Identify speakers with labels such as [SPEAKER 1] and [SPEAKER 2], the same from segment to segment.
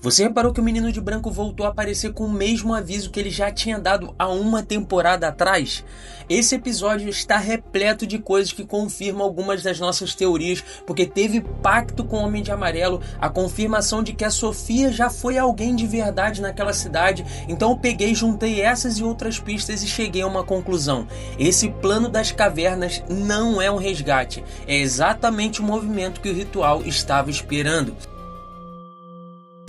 [SPEAKER 1] Você reparou que o menino de branco voltou a aparecer com o mesmo aviso que ele já tinha dado há uma temporada atrás? Esse episódio está repleto de coisas que confirmam algumas das nossas teorias, porque teve pacto com o Homem de Amarelo, a confirmação de que a Sofia já foi alguém de verdade naquela cidade. Então eu peguei, juntei essas e outras pistas e cheguei a uma conclusão. Esse plano das cavernas não é um resgate, é exatamente o movimento que o ritual estava esperando.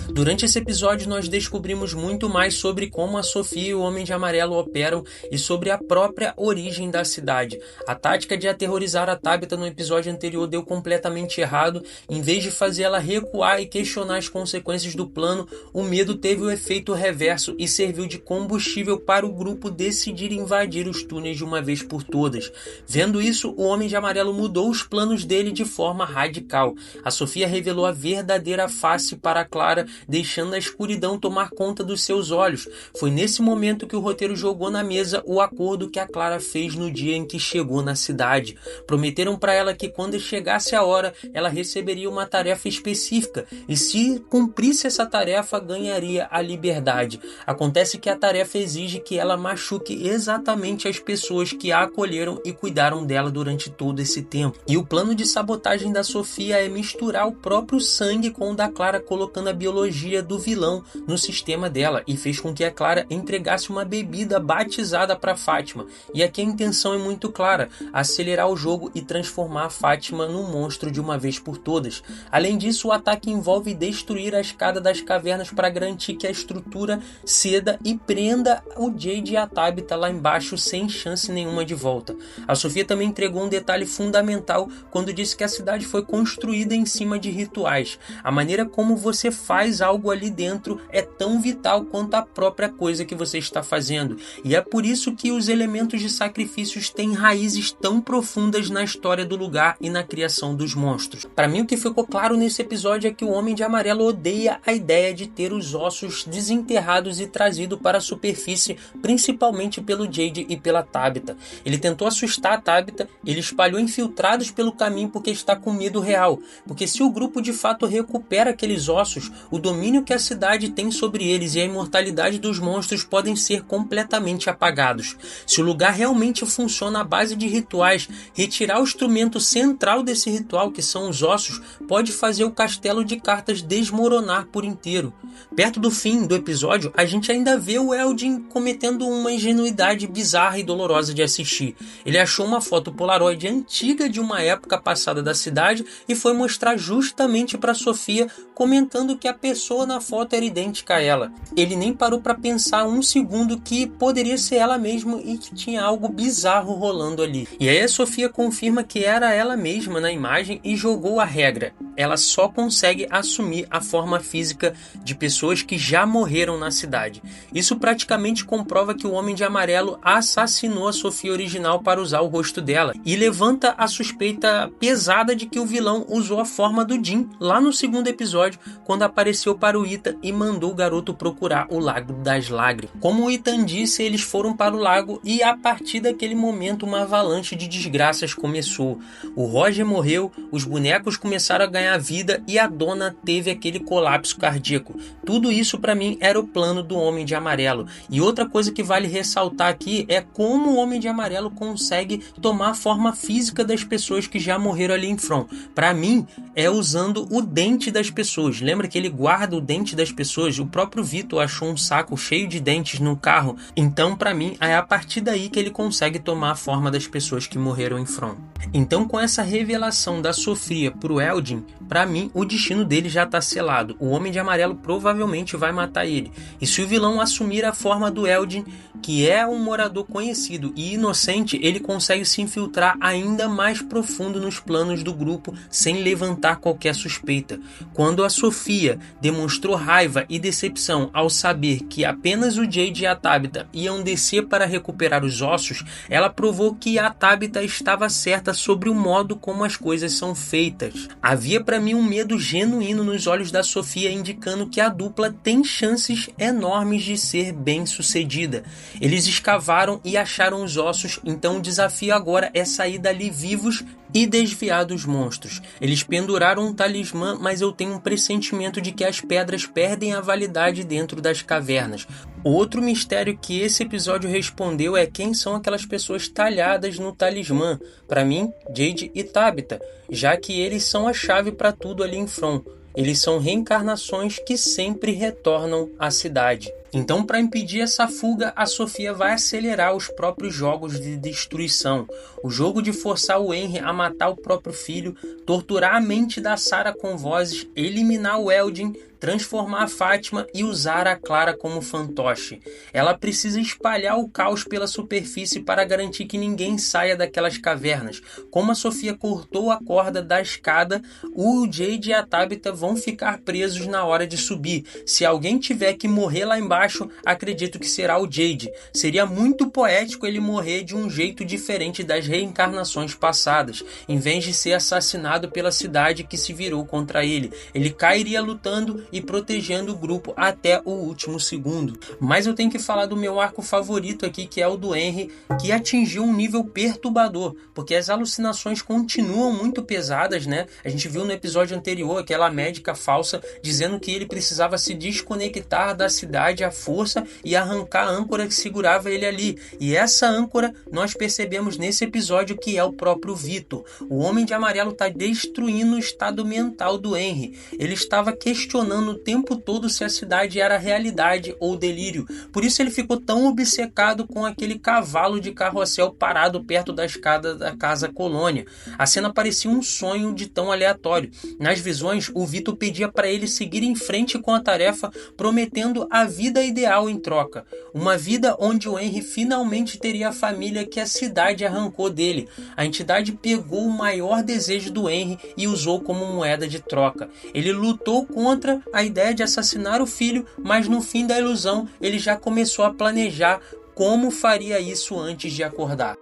[SPEAKER 1] Durante esse episódio nós descobrimos muito mais sobre como a Sofia e o Homem de Amarelo operam e sobre a própria origem da cidade. A tática de aterrorizar a Tabitha no episódio anterior deu completamente errado. Em vez de fazer ela recuar e questionar as consequências do plano, o medo teve o efeito reverso e serviu de combustível para o grupo decidir invadir os túneis de uma vez por todas. Vendo isso, o Homem de Amarelo mudou os planos dele de forma radical. A Sofia revelou a verdadeira face para a Clara, deixando a escuridão tomar conta dos seus olhos. Foi nesse momento que o roteiro jogou na mesa o acordo que a Clara fez no dia em que chegou na cidade. Prometeram para ela que quando chegasse a hora, ela receberia uma tarefa específica e se cumprisse essa tarefa, ganharia a liberdade. Acontece que a tarefa exige que ela machuque exatamente as pessoas que a acolheram e cuidaram dela durante todo esse tempo. E o plano de sabotagem da Sofia é misturar o próprio sangue com o da Clara, colocando a biologia do vilão no sistema dela, e fez com que a Clara entregasse uma bebida batizada para Fátima. E aqui a intenção é muito clara: acelerar o jogo e transformar a Fátima num monstro de uma vez por todas. Além disso, o ataque envolve destruir a escada das cavernas para garantir que a estrutura ceda e prenda o Jade e a Tabitha lá embaixo sem chance nenhuma de volta. A Sofia também entregou um detalhe fundamental quando disse que a cidade foi construída em cima de rituais. A maneira como você faz algo ali dentro é tão vital quanto a própria coisa que você está fazendo. E é por isso que os elementos de sacrifícios têm raízes tão profundas na história do lugar e na criação dos monstros. Para mim, o que ficou claro nesse episódio é que o Homem de Amarelo odeia a ideia de ter os ossos desenterrados e trazidos para a superfície, principalmente pelo Jade e pela Tabitha. Ele tentou assustar a Tabitha, ele espalhou infiltrados pelo caminho porque está com medo real. Porque se o grupo de fato recupera aqueles ossos, o domínio que a cidade tem sobre eles e a imortalidade dos monstros podem ser completamente apagados. Se o lugar realmente funciona à base de rituais, retirar o instrumento central desse ritual, que são os ossos, pode fazer o castelo de cartas desmoronar por inteiro. Perto do fim do episódio, a gente ainda vê o Eldin cometendo uma ingenuidade bizarra e dolorosa de assistir. Ele achou uma foto Polaroid antiga de uma época passada da cidade e foi mostrar justamente para Sofia, comentando que a pessoa na foto era idêntica a ela. Ele nem parou para pensar um segundo que poderia ser ela mesma e que tinha algo bizarro rolando ali. E aí a Sofia confirma que era ela mesma na imagem e jogou a regra: ela só consegue assumir a forma física de pessoas que já morreram na cidade. Isso praticamente comprova que o Homem de Amarelo assassinou a Sofia original para usar o rosto dela, e levanta a suspeita pesada de que o vilão usou a forma do Jim lá no segundo episódio, quando apareceu para o Ethan e mandou o garoto procurar o Lago das Lágrimas. Como o Ethan disse, eles foram para o lago e a partir daquele momento uma avalanche de desgraças começou. O Roger morreu, os bonecos começaram a ganhar vida e a dona teve aquele colapso cardíaco. Tudo isso para mim era o plano do Homem de Amarelo. E outra coisa que vale ressaltar aqui é como o Homem de Amarelo consegue tomar a forma física das pessoas que já morreram ali em From. Para mim é usando o dente das pessoas. Lembra que ele guarda o dente das pessoas? O próprio Vitor achou um saco cheio de dentes no carro. Então, para mim, é a partir daí que ele consegue tomar a forma das pessoas que morreram em From. Então, com essa revelação da Sofia pro Eldin, para mim, o destino dele já tá selado. O Homem de Amarelo provavelmente vai matar ele. E se o vilão assumir a forma do Eldin, que é um morador conhecido e inocente, ele consegue se infiltrar ainda mais profundo nos planos do grupo sem levantar qualquer suspeita. Quando a Sofia demonstrou raiva e decepção ao saber que apenas o Jade e a Tabitha iam descer para recuperar os ossos, ela provou que a Tabitha estava certa sobre o modo como as coisas são feitas. Havia para mim um medo genuíno nos olhos da Sofia, indicando que a dupla tem chances enormes de ser bem sucedida. Eles escavaram e acharam os ossos, então o desafio agora é sair dali vivos e desviar dos monstros. Eles penduraram um talismã, mas eu tenho um pressentimento de que as pedras perdem a validade dentro das cavernas. Outro mistério que esse episódio respondeu é quem são aquelas pessoas talhadas no talismã. Para mim, Jade e Tabitha, já que eles são a chave para tudo ali em From. Eles são reencarnações que sempre retornam à cidade. Então, para impedir essa fuga, a Sophia vai acelerar os próprios jogos de destruição. O jogo de forçar o Henry a matar o próprio filho, torturar a mente da Sarah com vozes, eliminar o Eldin, transformar a Fátima e usar a Clara como fantoche. Ela precisa espalhar o caos pela superfície para garantir que ninguém saia daquelas cavernas. Como a Sophia cortou a corda da escada, o Jade e a Tabitha vão ficar presos na hora de subir. Se alguém tiver que morrer lá embaixo, acredito que será o Jade. Seria muito poético ele morrer de um jeito diferente das reencarnações passadas. Em vez de ser assassinado pela cidade que se virou contra ele, ele cairia lutando e protegendo o grupo até o último segundo. Mas eu tenho que falar do meu arco favorito aqui, que é o do Henry, que atingiu um nível perturbador, porque as alucinações continuam muito pesadas, né? A gente viu no episódio anterior aquela médica falsa dizendo que ele precisava se desconectar da cidade à força e arrancar a âncora que segurava ele ali. E essa âncora nós percebemos nesse episódio que é o próprio Vitor. O Homem de Amarelo está destruindo o estado mental do Henry. Ele estava questionando o tempo todo se a cidade era realidade ou delírio. Por isso ele ficou tão obcecado com aquele cavalo de carrossel parado perto da escada da Casa Colônia. A cena parecia um sonho de tão aleatório. Nas visões, o Vitor pedia para ele seguir em frente com a tarefa, prometendo a vida ideal em troca. Uma vida onde o Henry finalmente teria a família que a cidade arrancou dele. A entidade pegou o maior desejo do Henry e usou como moeda de troca. Ele lutou contra a ideia de assassinar o filho, mas no fim da ilusão ele já começou a planejar como faria isso antes de acordar.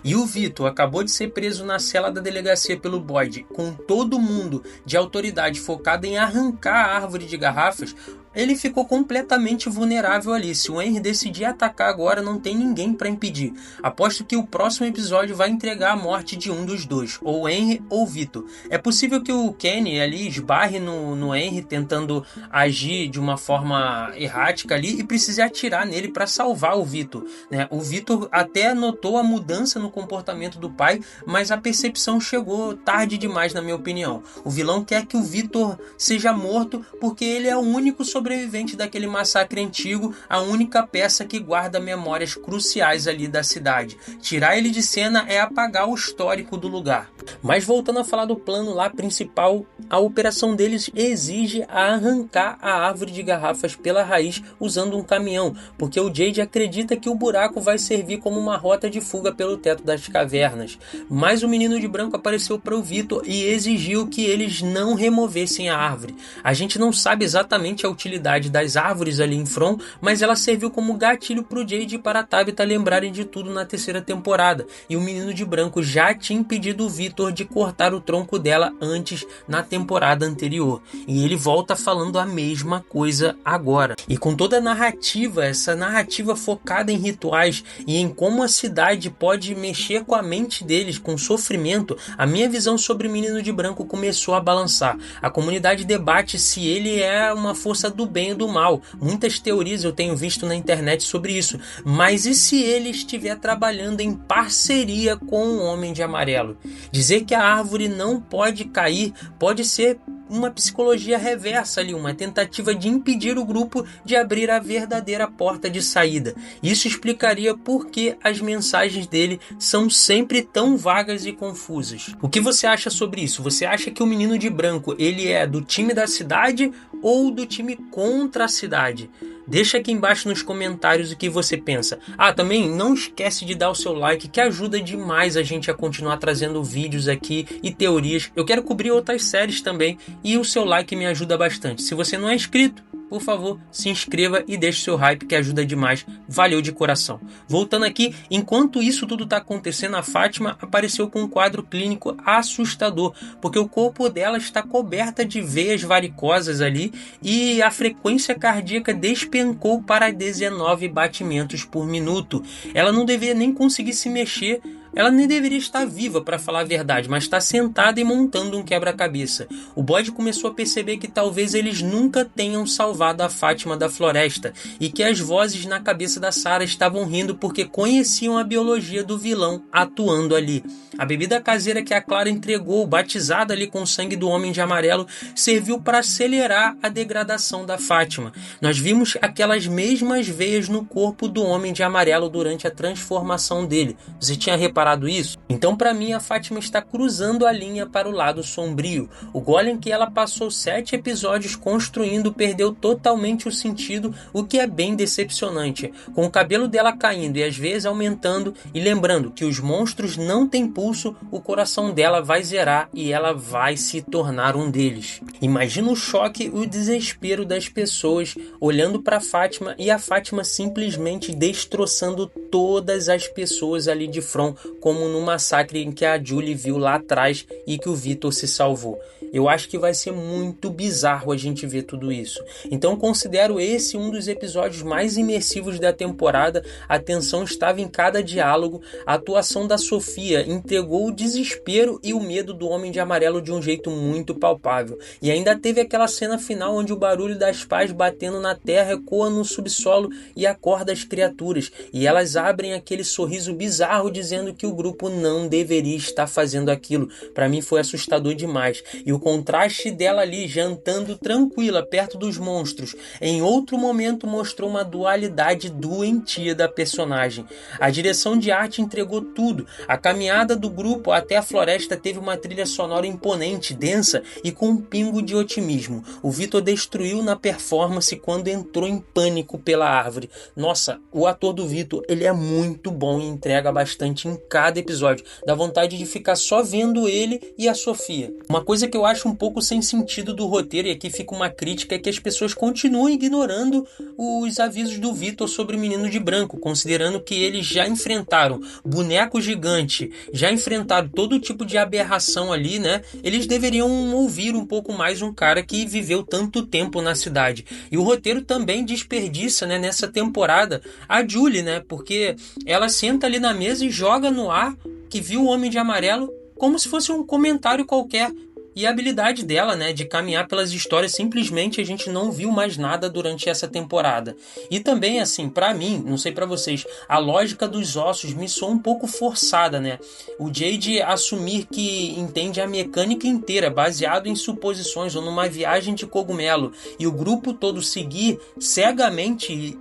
[SPEAKER 1] E o Vitor acabou de ser preso na cela da delegacia pelo Boyd, com todo mundo de autoridade focado em arrancar a árvore de garrafas. Ele ficou completamente vulnerável ali. Se o Henry decidir atacar agora, não tem ninguém para impedir. Aposto que o próximo episódio vai entregar a morte de um dos dois, ou o Henry ou o Vitor. É possível que o Kenny ali esbarre no Henry tentando agir de uma forma errática ali e precise atirar nele para salvar o Vitor, né? O Vitor até notou a mudança no comportamento do pai, mas a percepção chegou tarde demais, na minha opinião. O vilão quer que o Vitor seja morto porque ele é o único sobrevivente daquele massacre antigo, a única peça que guarda memórias cruciais ali da cidade. Tirar ele de cena é apagar o histórico do lugar. Mas voltando a falar do plano lá principal, a operação deles exige arrancar a árvore de garrafas pela raiz usando um caminhão, porque o Jade acredita que o buraco vai servir como uma rota de fuga pelo teto das cavernas. Mas o menino de branco apareceu para o Vitor e exigiu que eles não removessem a árvore. A gente não sabe exatamente a utilidade das árvores ali em From, mas ela serviu como gatilho para o Jade e para a Tabitha lembrarem de tudo na terceira temporada, e o menino de branco já tinha impedido o Vitor de cortar o tronco dela antes na temporada anterior, e ele volta falando a mesma coisa agora. E com toda a narrativa, essa narrativa focada em rituais e em como a cidade pode mexer com a mente deles, com sofrimento, a minha visão sobre o menino de branco começou a balançar. A comunidade debate se ele é uma força do bem e do mal. Muitas teorias eu tenho visto na internet sobre isso. Mas e se ele estiver trabalhando em parceria com o Homem de Amarelo? Dizer que a árvore não pode cair pode ser uma psicologia reversa ali, uma tentativa de impedir o grupo de abrir a verdadeira porta de saída. Isso explicaria por que as mensagens dele são sempre tão vagas e confusas. O que você acha sobre isso? Você acha que o menino de branco ele é do time da cidade ou do time contra a cidade? Deixa aqui embaixo nos comentários o que você pensa. Também não esquece de dar o seu like, que ajuda demais a gente a continuar trazendo vídeos aqui e teorias. Eu quero cobrir outras séries também e o seu like me ajuda bastante. Se você não é inscrito, por favor, se inscreva e deixe seu hype, que ajuda demais. Valeu de coração. Voltando aqui, enquanto isso tudo está acontecendo, a Fátima apareceu com um quadro clínico assustador, porque o corpo dela está coberta de veias varicosas ali e a frequência cardíaca despencou para 19 batimentos por minuto. Ela não devia nem conseguir se mexer. Ela nem deveria estar viva, para falar a verdade, mas está sentada e montando um quebra-cabeça. O Bode começou a perceber que talvez eles nunca tenham salvado a Fátima da floresta e que as vozes na cabeça da Sarah estavam rindo porque conheciam a biologia do vilão atuando ali. A bebida caseira que a Clara entregou, batizada ali com o sangue do Homem de Amarelo, serviu para acelerar a degradação da Fátima. Nós vimos aquelas mesmas veias no corpo do Homem de Amarelo durante a transformação dele. Você tinha reparado isso? Então, para mim, a Fátima está cruzando a linha para o lado sombrio. O golem que ela passou 7 episódios construindo perdeu totalmente o sentido, o que é bem decepcionante. Com o cabelo dela caindo e às vezes aumentando, e lembrando que os monstros não têm pulso, o coração dela vai zerar e ela vai se tornar um deles. Imagina o choque e o desespero das pessoas olhando para Fátima e a Fátima simplesmente destroçando todas as pessoas ali de front, como no massacre em que a Julie viu lá atrás e que o Victor se salvou. Eu acho que vai ser muito bizarro a gente ver tudo isso. Então considero esse um dos episódios mais imersivos da temporada. A tensão estava em cada diálogo. A atuação da Sofia entregou o desespero e o medo do Homem de Amarelo de um jeito muito palpável. E ainda teve aquela cena final onde o barulho das pás batendo na terra ecoa no subsolo e acorda as criaturas. E elas abrem aquele sorriso bizarro dizendo que o grupo não deveria estar fazendo aquilo. Para mim foi assustador demais. E o contraste dela ali jantando tranquila perto dos monstros em outro momento mostrou uma dualidade doentia da personagem. A direção de arte entregou tudo. A caminhada do grupo até a floresta teve uma trilha sonora imponente, densa e com um pingo de otimismo. O Victor destruiu na performance quando entrou em pânico pela árvore. Nossa, o ator do Victor, ele é muito bom e entrega bastante em cada episódio. Dá vontade de ficar só vendo ele e a Sofia. Uma coisa que eu acho um pouco sem sentido do roteiro, e aqui fica uma crítica, é que as pessoas continuam ignorando os avisos do Victor sobre o Menino de Branco, considerando que eles já enfrentaram boneco gigante, já enfrentaram todo tipo de aberração ali, né? Eles deveriam ouvir um pouco mais um cara que viveu tanto tempo na cidade. E o roteiro também desperdiça, né, nessa temporada a Julie, né? Porque ela senta ali na mesa e joga no ar que viu o Homem de Amarelo como se fosse um comentário qualquer. E a habilidade dela, né, de caminhar pelas histórias, simplesmente a gente não viu mais nada durante essa temporada. E também, assim, pra mim, não sei pra vocês, a lógica dos ossos me soa um pouco forçada, né? O Jade assumir que entende a mecânica inteira, baseado em suposições ou numa viagem de cogumelo, e o grupo todo seguir cegamente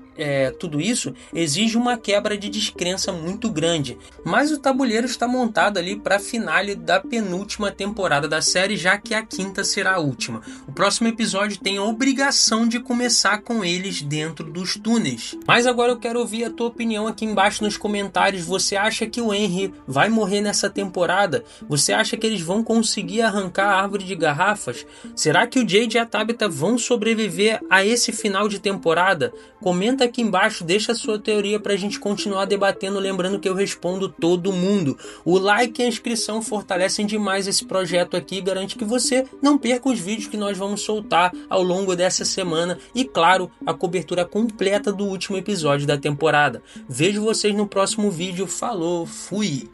[SPEAKER 1] tudo isso exige uma quebra de descrença muito grande. Mas o tabuleiro está montado ali para a finale da penúltima temporada da série, já que a quinta será a última. O próximo episódio tem a obrigação de começar com eles dentro dos túneis. Mas agora eu quero ouvir a tua opinião aqui embaixo nos comentários. Você acha que o Henry vai morrer nessa temporada? Você acha que eles vão conseguir arrancar a árvore de garrafas? Será que o Jade e a Tabitha vão sobreviver a esse final de temporada? Comenta aqui embaixo, deixa a sua teoria pra gente continuar debatendo, lembrando que eu respondo todo mundo. O like e a inscrição fortalecem demais esse projeto aqui e garante que você não perca os vídeos que nós vamos soltar ao longo dessa semana e, claro, a cobertura completa do último episódio da temporada. Vejo vocês no próximo vídeo. Falou, fui!